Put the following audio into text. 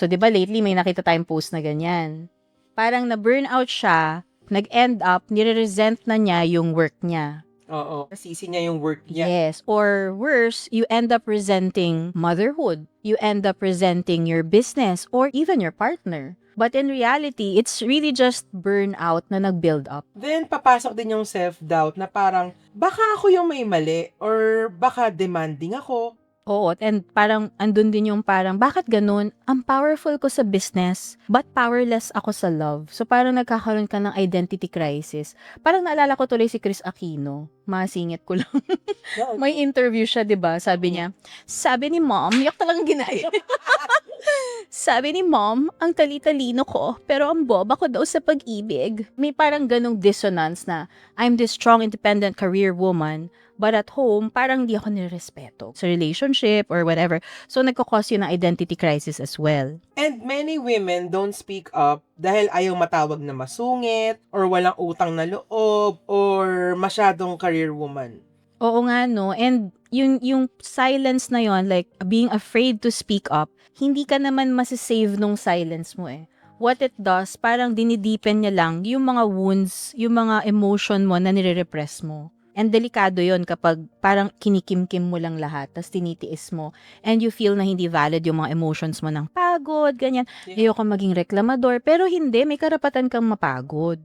So, 'di ba lately may nakita tayong post na ganyan. Parang na-burnout siya, nag-end up, nire-resent na niya yung work niya. Oo. Nasisi niya yung work niya. Yes, or worse, you end up resenting motherhood. You end up resenting your business or even your partner. But in reality, it's really just burnout na nag-build up. Then, papasok din yung self-doubt na parang, baka ako yung may mali or baka demanding ako. Oo, and parang andun din yung parang, bakit ganun? Ang powerful ko sa business, but powerless ako sa love. So parang nagkakaroon ka ng identity crisis. Parang naalala ko tuloy si Chris Aquino. Masingit ko lang. May interview siya, 'di ba? Sabi niya, sabi ni mom, yak talagang ginaya. Sabi ni mom, ang tali-talino ko, pero ang boba ko daw sa pag-ibig. May parang ganong dissonance na, I'm this strong, independent career woman, but at home, parang di ako nirespeto sa relationship or whatever. So, nagkakos yun ng identity crisis as well. And many women don't speak up dahil ayaw matawag na masungit or walang utang na loob or masyadong career woman. Oo nga, no? And yung silence na yon, like being afraid to speak up, hindi ka naman masasave nung silence mo eh. What it does, parang dinideepen niya lang yung mga wounds, yung mga emotion mo na nire-repress mo. And delikado yon kapag parang kinikimkim mo lang lahat, tas tinitiis mo, and you feel na hindi valid yung mga emotions mo ng pagod, ganyan. Yeah. Ayoko maging reklamador, pero hindi, may karapatan kang mapagod.